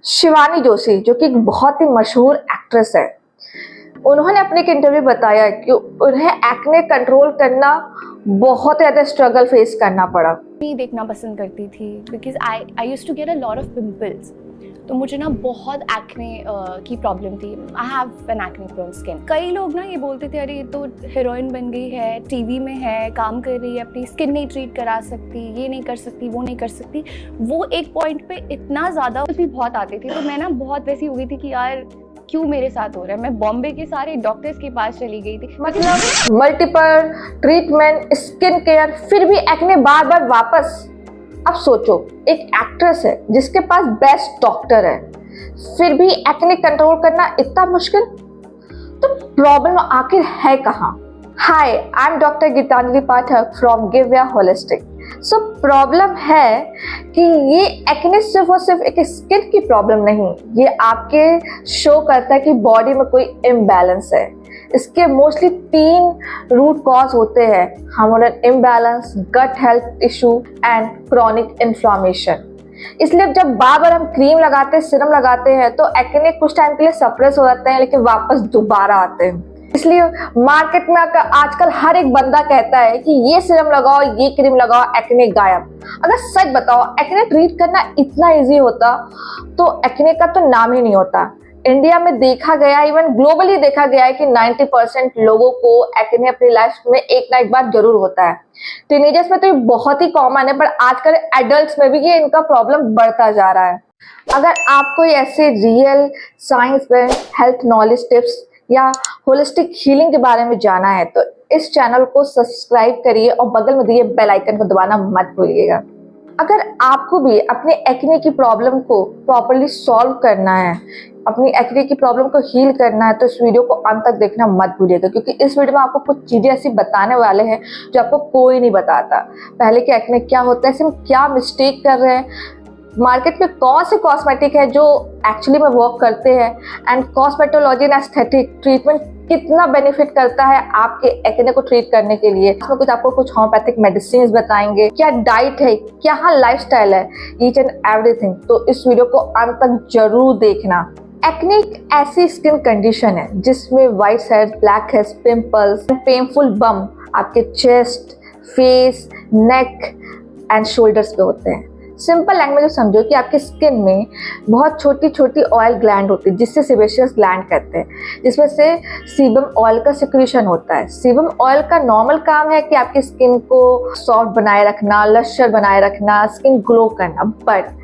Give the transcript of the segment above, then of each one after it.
शिवानी जोशी जो कि एक बहुत ही मशहूर एक्ट्रेस है, उन्होंने अपने एक इंटरव्यू बताया कि उन्हें एक्ने कंट्रोल करना बहुत ज़्यादा स्ट्रगल फेस करना पड़ा। नहीं देखना पसंद करती थी because I used to get a lot of pimples. तो मुझे ना बहुत एक्ने की प्रॉब्लम थी। I have an acne prone skin. कई लोग ना ये बोलते थे अरे ये तो हीरोइन बन गई है, टीवी में है, काम कर रही है, अपनी स्किन नहीं ट्रीट करा सकती, ये नहीं कर सकती, वो नहीं कर सकती। वो एक पॉइंट पे इतना ज़्यादा भी बहुत आती थी तो मैं ना बहुत वैसी हो गई थी कि यार क्यों मेरे साथ हो रहा है। मैं बॉम्बे के सारे डॉक्टर्स के पास चली गई थी, मतलब मल्टीपल ट्रीटमेंट, स्किन केयर, फिर भी एक्ने बार बार वापस। अब सोचो, एक एक्ट्रेस है जिसके पास बेस्ट डॉक्टर है, फिर भी एक्ने कंट्रोल करना इतना मुश्किल। तो प्रॉब्लम आखिर है कहाँ? Hi, I am doctor Gitanjali Pathak from Givya holistic. So problem है कि ये एक्ने सिर्फ और सिर्फ एक स्किन की प्रॉब्लम नहीं, ये आपके शो करता है कि बॉडी में कोई इम्बैलेंस है। इसके मोस्टली 3 रूट कॉज होते हैं: hormonal imbalance, gut health issue and chronic inflammation. इसलिए जब बार बार हम क्रीम लगाते हैं, सीरम लगाते हैं, तो एक्ने कुछ टाइम के लिए सप्रेस हो जाते हैं लेकिन वापस दोबारा आते हैं। इसलिए मार्केट में आजकल हर एक बंदा कहता है कि ये सीरम लगाओ, ये क्रीम लगाओ, एक्ने गायब। अगर सच बताओ, एक्ने ट्रीट करना इतना इजी होता तो एक्ने का तो नाम ही नहीं होता। इंडिया में देखा गया, इवन ग्लोबली देखा गया है कि 90% लोगों को एक्ने अपनी लाइफ में एक ना एक बार जरूर होता है। टीनेजर्स में तो ये बहुत ही कॉमन है, पर आजकल एडल्ट्स में भी ये इनका प्रॉब्लम बढ़ता जा रहा है। अगर आपको ऐसे real science based health knowledge tips या होलिस्टिक हीलिंग के बारे में जाना है तो इस चैनल को सब्सक्राइब करिए और बगल में दिए बेल आइकन को दबाना मत भूलिएगा। अगर आपको भी अपने एक्ने की प्रॉब्लम को प्रॉपर्ली सॉल्व करना है, अपनी एक्ने की प्रॉब्लम को हील करना है, तो इस वीडियो को अंत तक देखना मत भूलिएगा, क्योंकि इस वीडियो में आपको कुछ चीज़ें ऐसी बताने वाले हैं जो आपको कोई नहीं बताता। पहले कि एक्ने क्या होता है, इसमें क्या मिस्टेक कर रहे हैं, मार्केट में कौन से कॉस्मेटिक है जो एक्चुअली में वर्क करते हैं, and cosmetology and aesthetic treatment कितना बेनिफिट करता है आपके एक्ने को ट्रीट करने के लिए। इसमें आपको कुछ होम्योपैथिक मेडिसिन बताएंगे, क्या डाइट है, क्या लाइफस्टाइल है, ईच एंड एवरीथिंग। तो इस वीडियो को अंत तक जरूर देखना। एक्ने एक ऐसी स्किन कंडीशन है जिसमें white heads, black heads, pimples, painful bump आपके chest, face, neck and shoulders पे होते हैं। सिंपल लैंग्वेज में समझो कि आपकी स्किन में बहुत छोटी छोटी ऑयल ग्लैंड होती है जिससे सेबेशियस ग्लैंड कहते हैं, जिसमें से सीबम ऑयल का सिक्रीशन होता है। सीबम ऑयल का नॉर्मल काम है कि आपकी स्किन को सॉफ्ट बनाए रखना, लश्यर बनाए रखना, स्किन ग्लो करना। बट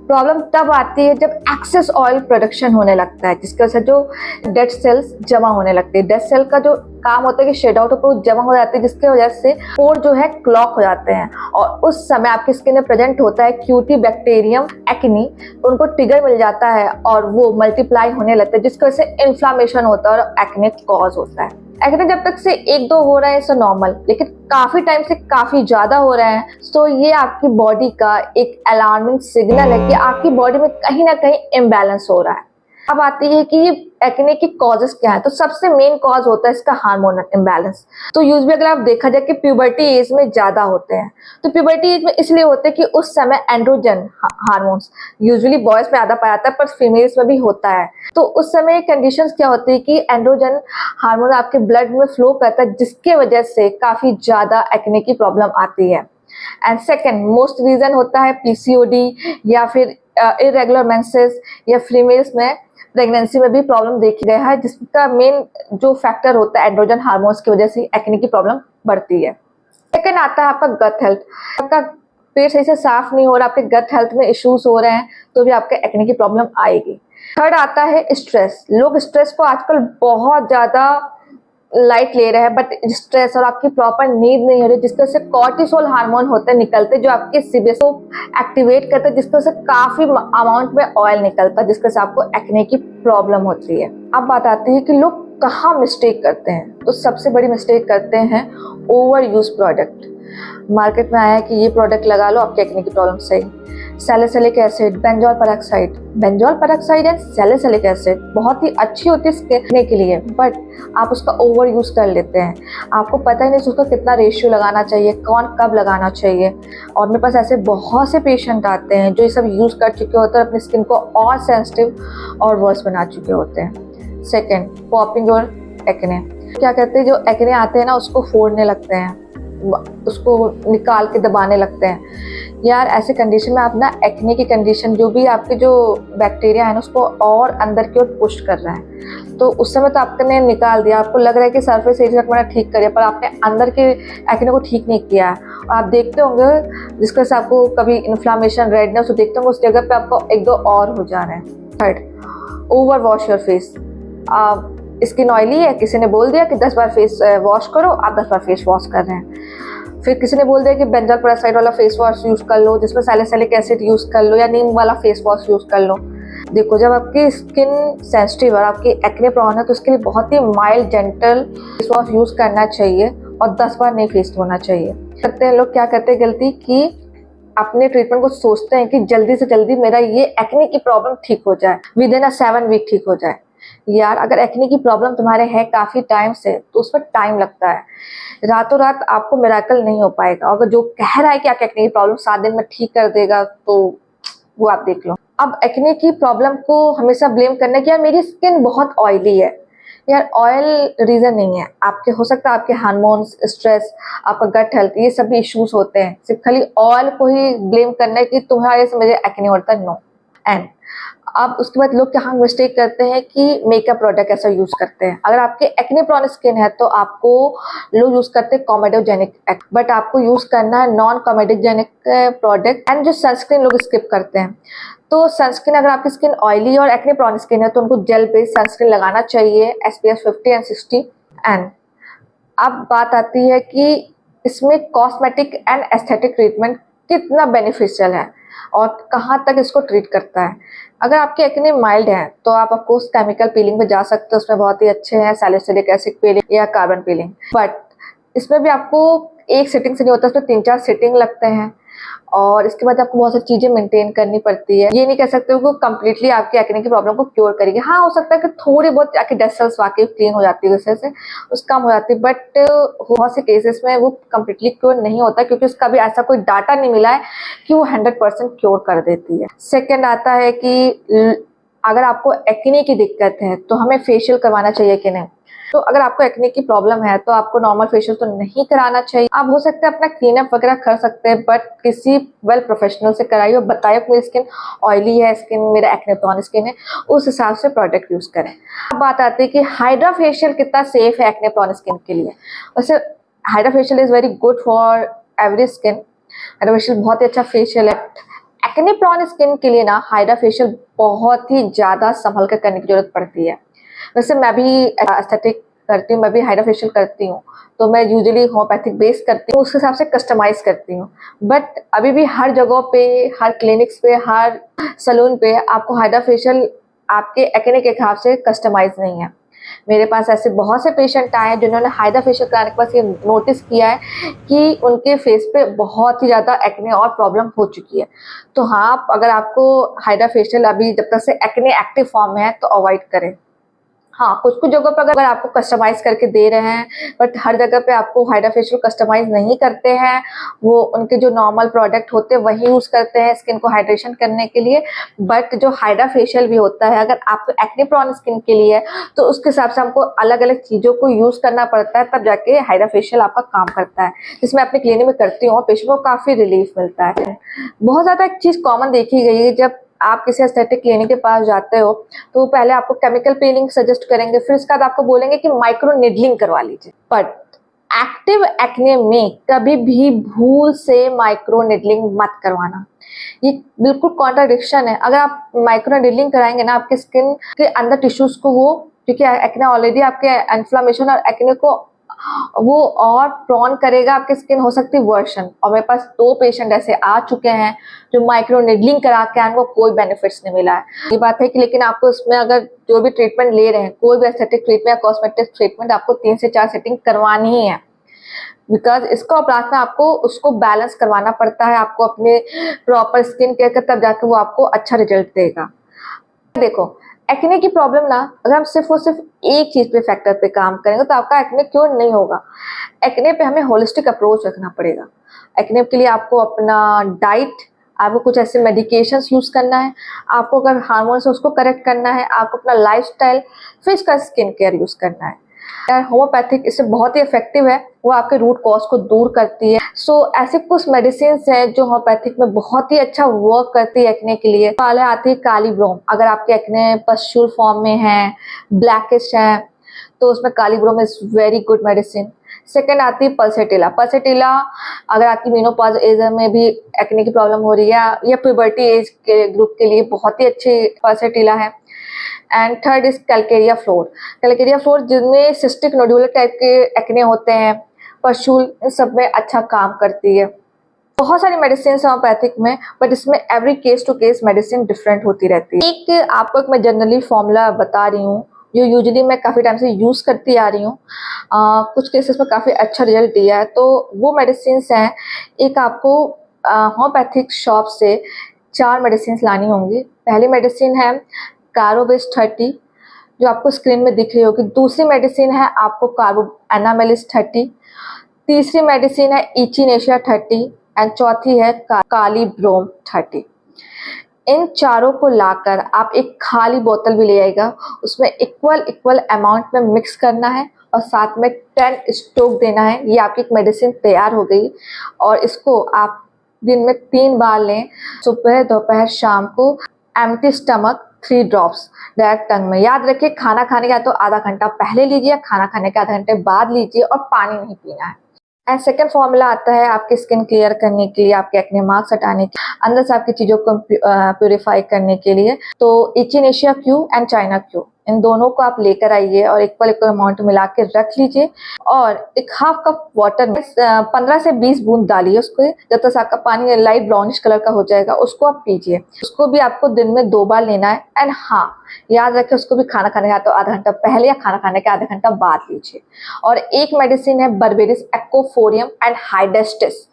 प्रॉब्लम तब आती है जब एक्सेस ऑयल प्रोडक्शन होने लगता है, जिसकी वजह से जो डेड सेल्स जमा होने लगते हैं। डेड सेल का जो काम होता है कि शेड आउट होकर जमा हो जाते हैं, जिसकी वजह से पोर जो है क्लॉक हो जाते हैं, और उस समय आपकी स्किन में प्रेजेंट होता है क्यूटी बैक्टीरियम एक्नी, उनको ट्रिगर मिल जाता है और वो मल्टीप्लाई होने लगते हैं, जिसकी वजह से इन्फ्लामेशन होता है और एक्ने कॉज होता है। एक्ने जब तक से 1-2 हो रहा है सो नॉर्मल, लेकिन काफी टाइम से काफी ज्यादा हो रहा है तो ये आपकी बॉडी का एक अलार्मिंग सिग्नल है कि आपकी बॉडी में कहीं ना कहीं इम्बैलेंस हो रहा है। अब आती है कि ये एक्ने की कॉजेस क्या है, तो सबसे मेन कॉज होता है इसका हार्मोनल इम्बैलेंस। तो यूजुअली अगर आप देखा जाए कि प्यूबर्टी एज में ज्यादा होते हैं, तो प्यूबर्टी एज में इसलिए होते हैं कि उस समय एंड्रोजन हार्मोन्स यूजुअली बॉयज में ज्यादा पाया जाता है, पर फीमेल्स में भी होता है। तो उस समय कंडीशंस क्या होती है कि एंड्रोजन हार्मोन आपके ब्लड में फ्लो करता है, जिसके वजह से काफी ज्यादा एक्ने की प्रॉब्लम आती है। एंड सेकेंड मोस्ट रीजन होता है पीसीओडी या फिर इरेगुलर मेंसेस, या फीमेल्स में प्रेगनेंसी में भी प्रॉब्लम देखी गया है, जिसका मेन जो फैक्टर होता है एंड्रोजन हार्मोन्स की वजह से एक्ने की प्रॉब्लम बढ़ती है। सेकेंड आता है आपका गट हेल्थ। आपका पेट सही से साफ नहीं हो रहा, आपके गट हेल्थ में इश्यूज हो रहे हैं, तो भी आपके एक्ने की प्रॉब्लम आएगी। थर्ड आता है स्ट्रेस। लोग स्ट्रेस को आजकल बहुत ज्यादा लाइट ले रहे हैं, बट स्ट्रेस और आपकी प्रॉपर नींद नहीं हो रही, जिसकी वजह से कॉर्टिसोल हार्मोन होते निकलते जो आपके सीबेस को एक्टिवेट करते हैं, जिसकी वजह से काफी अमाउंट में ऑयल निकलता है, जिसकी वजह से आपको एक्ने की प्रॉब्लम होती है। अब बात आती है कि लोग कहाँ मिस्टेक करते हैं, तो सबसे बड़ी मिस्टेक करते हैं ओवर यूज प्रोडक्ट। मार्केट में आया है कि ये प्रोडक्ट लगा लो आपके एक्ने की प्रॉब्लम सही। Salicylic acid, benzoyl peroxide and salicylic acid बहुत ही अच्छी होती है स्किन के लिए, बट आप उसका ओवर यूज़ कर लेते हैं। आपको पता ही नहीं उसका कितना रेशियो लगाना चाहिए, कौन कब लगाना चाहिए। और मेरे पास ऐसे बहुत से पेशेंट आते हैं जो ये सब यूज़ कर चुके होते हैं और अपनी स्किन को और सेंसिटिव और वर्स बना चुके होते हैं। सेकेंड, पॉपिंग और एक्ने। क्या कहते हैं, जो एक्ने आते हैं ना उसको फोड़ने लगते हैं, उसको निकाल के दबाने लगते हैं। यार ऐसे कंडीशन में आप ना एक्ने की कंडीशन, जो भी आपके जो बैक्टीरिया है ना उसको और अंदर की ओर पुश कर रहा है। तो उस समय तो आपने निकाल दिया, आपको लग रहा है कि सरफेस एरिया मैंने ठीक करिए, पर आपने अंदर के एक्ने को ठीक नहीं किया। आप देखते होंगे जिसके से आपको कभी इन्फ्लामेशन, रेडनेस, तो देखते होंगे उस जगह पे आपको एक दो और हो जा रहे हैं। Third, over wash your face. Skin oily है, किसी ने बोल दिया कि 10 बार फेस वॉश करो, आप 10 बार फेस वॉश कर रहे हैं। फिर किसी ने बोल दिया कि बेंजोल पेरोक्साइड वाला फेस वॉश यूज़ कर लो, जिसमें सैलिसिलिक एसिड यूज़ कर लो, या नीम वाला फेस वॉश यूज़ कर लो। देखो, जब आपकी स्किन सेंसिटिव और आपकी एक्ने प्रोन है तो उसके लिए बहुत ही mild gentle face wash use करना चाहिए और 10 बार नहीं फेस धोना चाहिए। करते हैं लोग, क्या करते हैं गलती कि अपने ट्रीटमेंट को सोचते हैं कि जल्दी से जल्दी मेरा ये एक्ने की प्रॉब्लम ठीक हो जाए, विद इन 7 वीक ठीक हो जाए। यार अगर एक्ने की प्रॉब्लम तुम्हारे है काफ़ी टाइम से तो उस पर टाइम लगता है, रातों रात आपको मिराकल नहीं हो पाएगा। अगर जो कह रहा है कि आपकी एक्ने की प्रॉब्लम 7 दिन में ठीक कर देगा तो वो आप देख लो। अब एक्ने की प्रॉब्लम को हमेशा ब्लेम करने की, यार मेरी स्किन बहुत ऑयली है, यार ऑयल रीज़न नहीं है। आपके हो सकता है आपके हार्मोन्स, स्ट्रेस, आपका गट हेल्थ, ये सभी इश्यूज होते हैं। सिर्फ खाली ऑयल को ही ब्लेम करना है कि तुम्हारे से मुझे एक्ने होता है, नो। एंड अब उसके बाद लोग क्या मिस्टेक करते हैं कि मेकअप प्रोडक्ट ऐसा यूज करते हैं। अगर आपके एक्ने प्रोन स्किन है तो आपको लोग यूज करते हैं कॉमेडोजेनिक, बट आपको यूज करना है नॉन कॉमेडोजेनिक प्रोडक्ट। एंड जो सनस्क्रीन लोग स्किप करते हैं, तो सनस्क्रीन अगर आपकी स्किन ऑयली और एक्ने प्रोन स्किन है तो उनको जेल बेस्ड सनस्क्रीन लगाना चाहिए, SPF 50 एंड 60। एंड अब बात आती है कि इसमें कॉस्मेटिक एंड एस्थेटिक ट्रीटमेंट कितना बेनिफिशियल है और कहाँ तक इसको ट्रीट करता है। अगर आपके एक्ने माइल्ड है तो आप ऑफकोर्स केमिकल पीलिंग पे जा सकते हो, उसमें बहुत ही अच्छे हैं सैलिसिलिक एसिड पीलिंग या कार्बन पीलिंग। बट इसमें भी आपको एक सिटिंग से नहीं होता, उसमें 3-4 सिटिंग लगते हैं और इसके बाद आपको बहुत सारी चीज़ें मेंटेन करनी पड़ती है। ये नहीं कह सकते हो कि कम्प्लीटली आपके एक्ने की प्रॉब्लम को क्योर करेगी। हाँ, हो सकता है कि थोड़ी बहुत आपकी डेड सेल्स वाकई क्लीन हो जाती है, उससे से उस कम हो जाती है, बट बहुत से केसेस में वो कम्प्लीटली क्योर नहीं होता क्योंकि उसका भी ऐसा कोई डाटा नहीं मिला है कि वो 100% क्योर कर देती है। सेकेंड आता है कि अगर आपको एक्ने की दिक्कत है तो हमें फेशियल करवाना चाहिए कि नहीं। तो अगर आपको एक्ने की प्रॉब्लम है तो आपको नॉर्मल फेशियल तो नहीं कराना चाहिए। आप हो सकता है अपना क्लीनअप वगैरह कर सकते हैं, बट किसी वेल प्रोफेशनल से कराइए और बताइए मेरी स्किन ऑयली है, स्किन मेरा एक्ने प्रोन स्किन है, उस हिसाब से प्रोडक्ट यूज करें। अब बात आती है कि हाइड्रा फेशियल कितना सेफ है एक्ने प्रोन स्किन के लिए। वैसे hydra facial is very good for every skin. Hydra facial बहुत ही अच्छा फेशियल है। एक्ने प्रोन स्किन के लिए ना हाइड्रा फेशियल बहुत ही ज़्यादा संभल कर करने की जरूरत पड़ती है। वैसे मैं भी एस्थेटिक करती हूँ, मैं भी हाइड्रा फेशियल करती हूँ, तो मैं यूजुअली होम्योपैथिक बेस करती हूँ, उस हिसाब से कस्टमाइज करती हूँ। बट अभी भी हर जगह पे, हर क्लिनिक्स पे, हर सलून पे आपको हाइड्रा फेशियल आपके एक्ने के हिसाब से कस्टमाइज नहीं है। मेरे पास ऐसे बहुत से पेशेंट आए हैं जिन्होंने हाइड्रा फेशियल कराने के बाद ये नोटिस किया है कि उनके फेस पे बहुत ही ज़्यादा एक्ने और प्रॉब्लम हो चुकी है। तो हाँ, अगर आपको हाइड्रा फेशियल अभी जब तक से एक्ने एक्टिव फॉर्म में है तो अवॉइड करें। हाँ, कुछ कुछ जगह पर अगर आपको कस्टमाइज करके दे रहे हैं, बट हर जगह पे आपको हाइड्रा फेशियल कस्टमाइज नहीं करते हैं, वो उनके जो नॉर्मल प्रोडक्ट होते हैं वही यूज़ करते हैं स्किन को हाइड्रेशन करने के लिए। बट जो हाइड्रा फेशियल भी होता है, अगर आपको एक्ने प्रोन स्किन के लिए तो उसके हिसाब से हमको अलग अलग चीज़ों को यूज़ करना पड़ता है, तब जाके हाइड्रा फेशियल आपका काम करता है, जिसमें अपनी क्लिनिक में करती हूँ और पेशेंट को काफ़ी रिलीफ मिलता है। बहुत ज़्यादा एक चीज़ कॉमन देखी गई है, जब आप किसी एस्थेटिक क्लिनिक के पास जाते हो तो पहले आपको केमिकल पीलिंग सजेस्ट करेंगे, फिर उसके बाद आपको बोलेंगे कि माइक्रो निडलिंग करवा लीजिए। बट एक्टिव एक्ने में कभी भी भूल से माइक्रो निडलिंग मत करवाना, ये बिल्कुल कॉन्ट्राडिक्शन है। अगर आप माइक्रो निडलिंग कराएंगे ना, आपके स्किन के अंदर टिश्यूज को वो, क्योंकि एक्ने ऑलरेडी आपके इन्फ्लामेशन और एक्ने को वो और प्रॉन करेगा, आपकी स्किन हो सकती है वर्सन। और मेरे पास 2 पेशेंट ऐसे आ चुके हैं जो माइक्रो निडलिंग करा के उनको कोई बेनिफिट्स नहीं मिला है। ये बात है कि लेकिन आपको इसमें अगर जो भी ट्रीटमेंट ले रहे हैं, कोई भी एस्थेटिक ट्रीटमेंट या कॉस्मेटिक ट्रीटमेंट, आपको 3 से 4 सेटिंग करवानी ही है। बिकॉज इसका अपराध में आपको उसको बैलेंस करवाना पड़ता है, आपको अपने प्रॉपर स्किन केयर का, तब जाके वो आपको अच्छा रिजल्ट देगा। देखो एक्ने की प्रॉब्लम ना, अगर हम सिर्फ और सिर्फ एक चीज पे फैक्टर पे काम करेंगे तो आपका एक्ने क्योर नहीं होगा। एक्ने पे हमें होलिस्टिक अप्रोच रखना पड़ेगा। एक्ने के लिए आपको अपना डाइट, आपको कुछ ऐसे मेडिकेशंस यूज करना है, आपको अगर हार्मोन्स है उसको करेक्ट करना है, आपको अपना लाइफस्टाइल, फिर इसका स्किन केयर यूज करना है। होम्योपैथिक इससे बहुत ही इफेक्टिव है, वो आपके रूट कॉज को दूर करती है। ऐसे कुछ मेडिसिन हैं जो होम्योपैथिक में बहुत ही अच्छा वर्क करती है एक्ने के लिए। पहले आती है काली ब्रोम, अगर आपके एक्ने पस्ट्यूल फॉर्म में है, ब्लैकिश है, तो उसमें kali brom is very good medicine. Second आती है पल्सेटिला। पल्सेटिला अगर आपकी मीनोपॉज एज में भी एक्ने की प्रॉब्लम हो रही है या प्यूबर्टी एज के ग्रुप के लिए बहुत ही अच्छी पल्सेटिला है। And third is Calcarea floor. Calcarea floor जिनमें सिस्टिक नोडुलर टाइप के एक्ने होते हैं, पस्ट्यूल, इन सब में अच्छा काम करती है। बहुत सारी मेडिसिन है होम्योपैथिक में, बट इसमें every case to case medicine different होती रहती है। एक आपको मैं जनरली फॉर्मूला बता रही हूँ जो यूजुअली मैं काफ़ी टाइम से यूज़ करती आ रही हूँ, कुछ केसेस में काफ़ी अच्छा रिजल्ट दिया है। तो वो मेडिसिन हैं, एक आपको होम्योपैथिक शॉप से 4 मेडिसिन लानी होंगी। पहली मेडिसिन है कार्बोवेज 30 जो आपको स्क्रीन में दिख रही होगी। दूसरी मेडिसिन है आपको कार्बो एनामेलिस 30। तीसरी मेडिसिन है इचिनेशिया 30 एंड चौथी है काली ब्रोम 30। इन चारों को लाकर आप एक खाली बोतल भी ले आएगा, उसमें इक्वल अमाउंट में मिक्स करना है और साथ में 10 स्ट्रोक देना है। ये आपकी एक मेडिसिन तैयार हो गई और इसको आप दिन में 3 बार लें, सुबह, दोपहर, शाम को, एम्प्टी स्टमक 3 ड्रॉप्स डायरेक्ट टंग में। याद रखिए खाना खाने का तो आधा घंटा पहले लीजिए, खाना खाने के आधा घंटे बाद लीजिए और पानी नहीं पीना है। एंड सेकेंड फॉर्मूला आता है आपकी स्किन क्लियर करने के लिए, आपके एक्ने मार्क्स हटाने के, अंदर से आपकी चीज़ों को प्यूरिफाई करने के लिए। तो echinacea Q and China Q, इन दोनों को आप लेकर आइए और इक्वल अमाउंट मिला के रख लीजिए और एक हाफ कप वाटर में 15 से 20 बूंद डालिए उसको, जब तक आपका पानी लाइट ब्राउनिश कलर का हो जाएगा उसको आप पीजिए। उसको भी आपको दिन में 2 बार लेना है। एंड हाँ, याद रखें उसको भी खाना खाने का तो आधा घंटा पहले या खाना खाने के आधा घंटा बाद लीजिए। और एक मेडिसिन है बर्बेरिस एक्कोफोरियम एंड हाइडेस्टिस,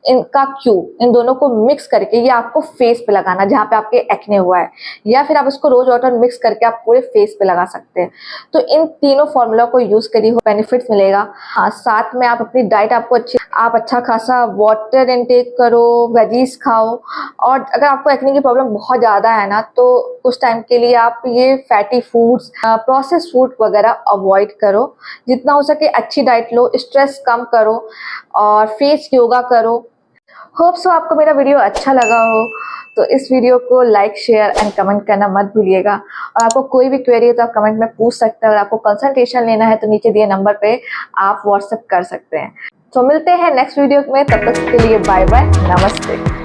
इनका क्यू, इन दोनों को मिक्स करके ये आपको फेस पे लगाना जहाँ पे आपके एक्ने हुआ है, या फिर आप इसको रोज वाटर मिक्स करके आप पूरे फेस पे लगा सकते हैं। तो इन तीनों फॉर्मूला को यूज करिए, बेनिफिट्स मिलेगा। साथ में आप अपनी डाइट आपको आप अच्छा खासा वाटर इनटेक करो, वेजीज खाओ। और अगर आपको एक्ने की प्रॉब्लम बहुत ज़्यादा है ना, तो कुछ टाइम के लिए आप ये फैटी फूड्स, प्रोसेस फूड वगैरह अवॉइड करो। जितना हो सके अच्छी डाइट लो, स्ट्रेस कम करो और फेस योगा करो। होप सो आपको मेरा वीडियो अच्छा लगा हो, तो इस वीडियो को लाइक, शेयर एंड कमेंट करना मत भूलिएगा। और आपको कोई भी क्वेरी है तो आप कमेंट में पूछ सकते हैं, और आपको कंसल्टेशन लेना है तो नीचे दिए नंबर पे आप व्हाट्सएप कर सकते हैं। तो मिलते हैं नेक्स्ट वीडियो में, तब तक के लिए बाय बाय, नमस्ते।